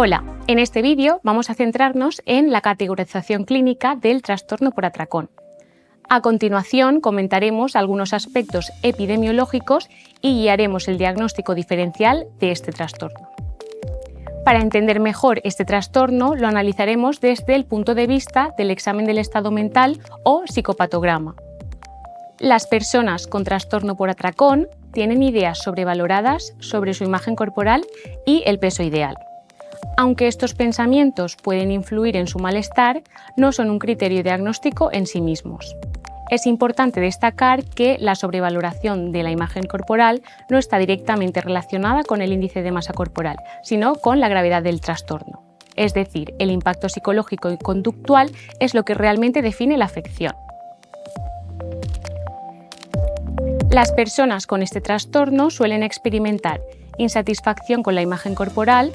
Hola, en este vídeo vamos a centrarnos en la categorización clínica del trastorno por atracón. A continuación comentaremos algunos aspectos epidemiológicos y guiaremos el diagnóstico diferencial de este trastorno. Para entender mejor este trastorno lo analizaremos desde el punto de vista del examen del estado mental o psicopatograma. Las personas con trastorno por atracón tienen ideas sobrevaloradas sobre su imagen corporal y el peso ideal. Aunque estos pensamientos pueden influir en su malestar, no son un criterio diagnóstico en sí mismos. Es importante destacar que la sobrevaloración de la imagen corporal no está directamente relacionada con el índice de masa corporal, sino con la gravedad del trastorno. Es decir, el impacto psicológico y conductual es lo que realmente define la afección. Las personas con este trastorno suelen experimentar insatisfacción con la imagen corporal,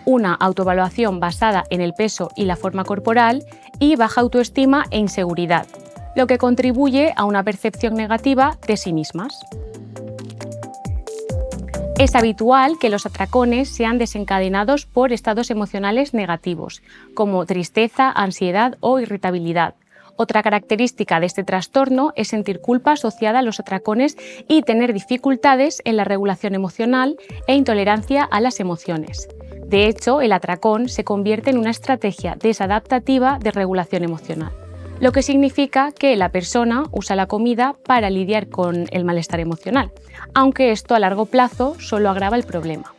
una autoevaluación basada en el peso y la forma corporal y baja autoestima e inseguridad, lo que contribuye a una percepción negativa de sí mismas. Es habitual que los atracones sean desencadenados por estados emocionales negativos, como tristeza, ansiedad o irritabilidad. Otra característica de este trastorno es sentir culpa asociada a los atracones y tener dificultades en la regulación emocional e intolerancia a las emociones. De hecho, el atracón se convierte en una estrategia desadaptativa de regulación emocional, lo que significa que la persona usa la comida para lidiar con el malestar emocional, aunque esto a largo plazo solo agrava el problema.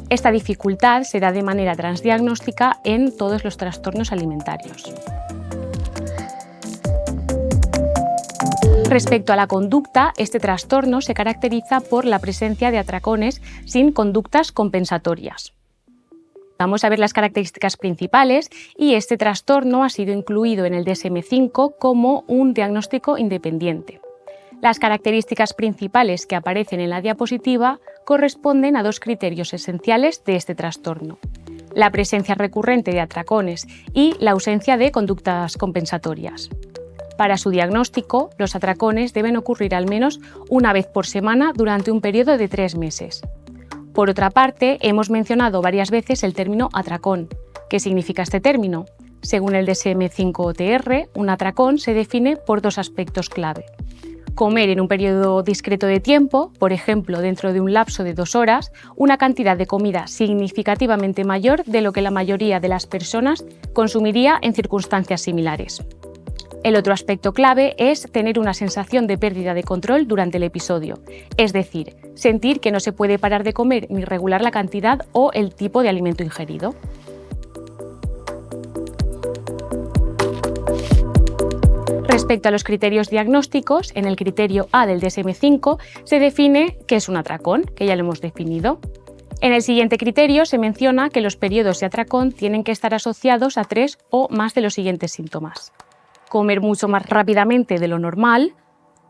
Esta dificultad se da de manera transdiagnóstica en todos los trastornos alimentarios. Respecto a la conducta, este trastorno se caracteriza por la presencia de atracones sin conductas compensatorias. Vamos a ver las características principales y este trastorno ha sido incluido en el DSM-5 como un diagnóstico independiente. Las características principales que aparecen en la diapositiva corresponden a dos criterios esenciales de este trastorno: la presencia recurrente de atracones y la ausencia de conductas compensatorias. Para su diagnóstico, los atracones deben ocurrir al menos una vez por semana durante un periodo de 3 meses. Por otra parte, hemos mencionado varias veces el término atracón. ¿Qué significa este término? Según el DSM-5-TR, un atracón se define por dos aspectos clave: comer en un periodo discreto de tiempo, por ejemplo, dentro de un lapso de 2 horas, una cantidad de comida significativamente mayor de lo que la mayoría de las personas consumiría en circunstancias similares. El otro aspecto clave es tener una sensación de pérdida de control durante el episodio, es decir, sentir que no se puede parar de comer ni regular la cantidad o el tipo de alimento ingerido. Respecto a los criterios diagnósticos, en el criterio A del DSM-5 se define qué es un atracón, que ya lo hemos definido. En el siguiente criterio se menciona que los periodos de atracón tienen que estar asociados a 3 o más de los siguientes síntomas: comer mucho más rápidamente de lo normal,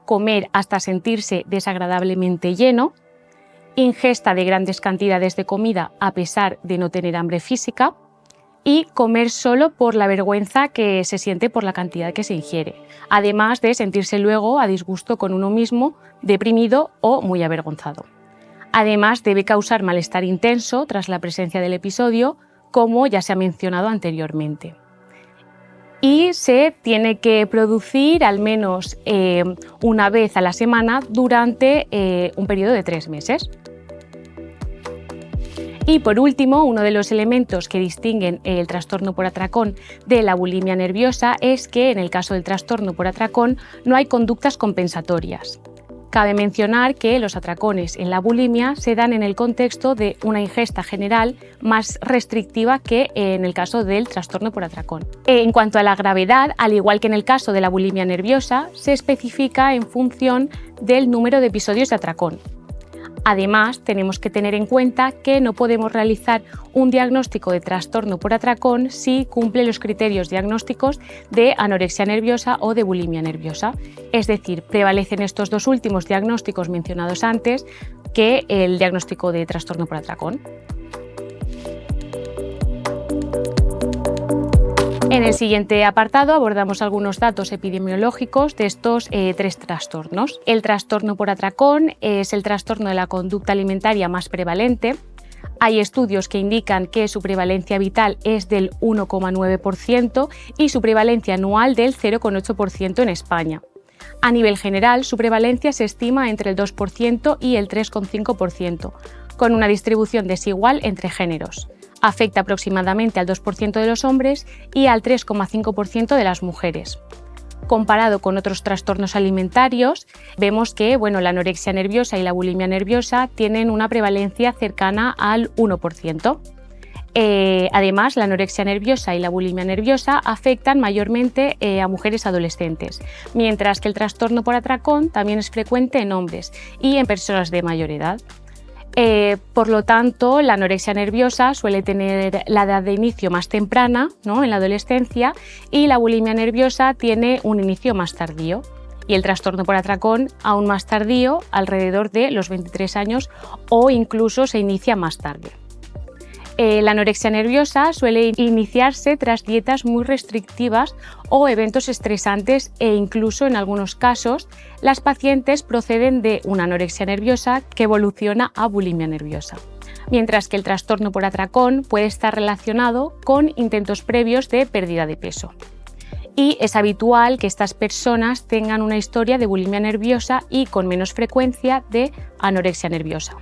comer hasta sentirse desagradablemente lleno, ingesta de grandes cantidades de comida a pesar de no tener hambre física y comer solo por la vergüenza que se siente por la cantidad que se ingiere, además de sentirse luego a disgusto con uno mismo, deprimido o muy avergonzado. Además, debe causar malestar intenso tras la presencia del episodio, como ya se ha mencionado anteriormente. Y se tiene que producir al menos una vez a la semana durante un periodo de 3 meses. Y por último, uno de los elementos que distinguen el trastorno por atracón de la bulimia nerviosa es que en el caso del trastorno por atracón no hay conductas compensatorias. Cabe mencionar que los atracones en la bulimia se dan en el contexto de una ingesta general más restrictiva que en el caso del trastorno por atracón. En cuanto a la gravedad, al igual que en el caso de la bulimia nerviosa, se especifica en función del número de episodios de atracón. Además, tenemos que tener en cuenta que no podemos realizar un diagnóstico de trastorno por atracón si cumple los criterios diagnósticos de anorexia nerviosa o de bulimia nerviosa. Es decir, prevalecen estos dos últimos diagnósticos mencionados antes que el diagnóstico de trastorno por atracón. En el siguiente apartado abordamos algunos datos epidemiológicos de estos 3 trastornos. El trastorno por atracón es el trastorno de la conducta alimentaria más prevalente. Hay estudios que indican que su prevalencia vital es del 1,9% y su prevalencia anual del 0,8% en España. A nivel general, su prevalencia se estima entre el 2% y el 3,5%, con una distribución desigual entre géneros. Afecta aproximadamente al 2% de los hombres y al 3,5% de las mujeres. Comparado con otros trastornos alimentarios, vemos que la anorexia nerviosa y la bulimia nerviosa tienen una prevalencia cercana al 1%. Además, la anorexia nerviosa y la bulimia nerviosa afectan mayormente a mujeres adolescentes, mientras que el trastorno por atracón también es frecuente en hombres y en personas de mayor edad. Por lo tanto, la anorexia nerviosa suele tener la edad de inicio más temprana, ¿no?, en la adolescencia, y la bulimia nerviosa tiene un inicio más tardío. Y el trastorno por atracón aún más tardío, alrededor de los 23 años, o incluso se inicia más tarde. La anorexia nerviosa suele iniciarse tras dietas muy restrictivas o eventos estresantes e incluso en algunos casos las pacientes proceden de una anorexia nerviosa que evoluciona a bulimia nerviosa, mientras que el trastorno por atracón puede estar relacionado con intentos previos de pérdida de peso. Y es habitual que estas personas tengan una historia de bulimia nerviosa y con menos frecuencia de anorexia nerviosa.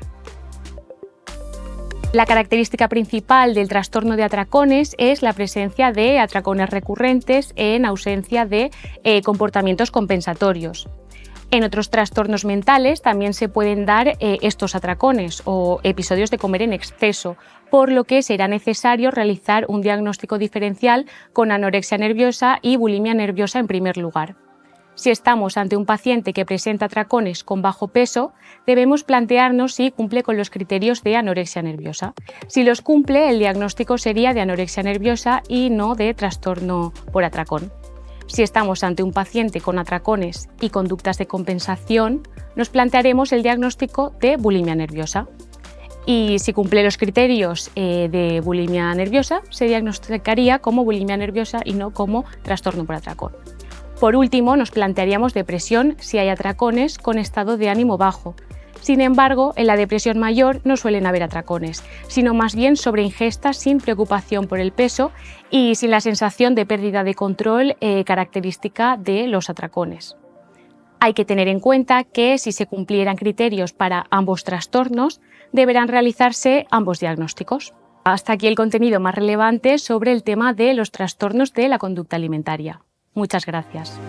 La característica principal del trastorno de atracones es la presencia de atracones recurrentes en ausencia de comportamientos compensatorios. En otros trastornos mentales también se pueden dar estos atracones o episodios de comer en exceso, por lo que será necesario realizar un diagnóstico diferencial con anorexia nerviosa y bulimia nerviosa en primer lugar. Si estamos ante un paciente que presenta atracones con bajo peso, debemos plantearnos si cumple con los criterios de anorexia nerviosa. Si los cumple, el diagnóstico sería de anorexia nerviosa y no de trastorno por atracón. Si estamos ante un paciente con atracones y conductas de compensación, nos plantearemos el diagnóstico de bulimia nerviosa. Y si cumple los criterios de bulimia nerviosa, se diagnosticaría como bulimia nerviosa y no como trastorno por atracón. Por último, nos plantearíamos depresión si hay atracones con estado de ánimo bajo. Sin embargo, en la depresión mayor no suelen haber atracones, sino más bien sobreingesta sin preocupación por el peso y sin la sensación de pérdida de control característica de los atracones. Hay que tener en cuenta que si se cumplieran criterios para ambos trastornos, deberán realizarse ambos diagnósticos. Hasta aquí el contenido más relevante sobre el tema de los trastornos de la conducta alimentaria. Muchas gracias.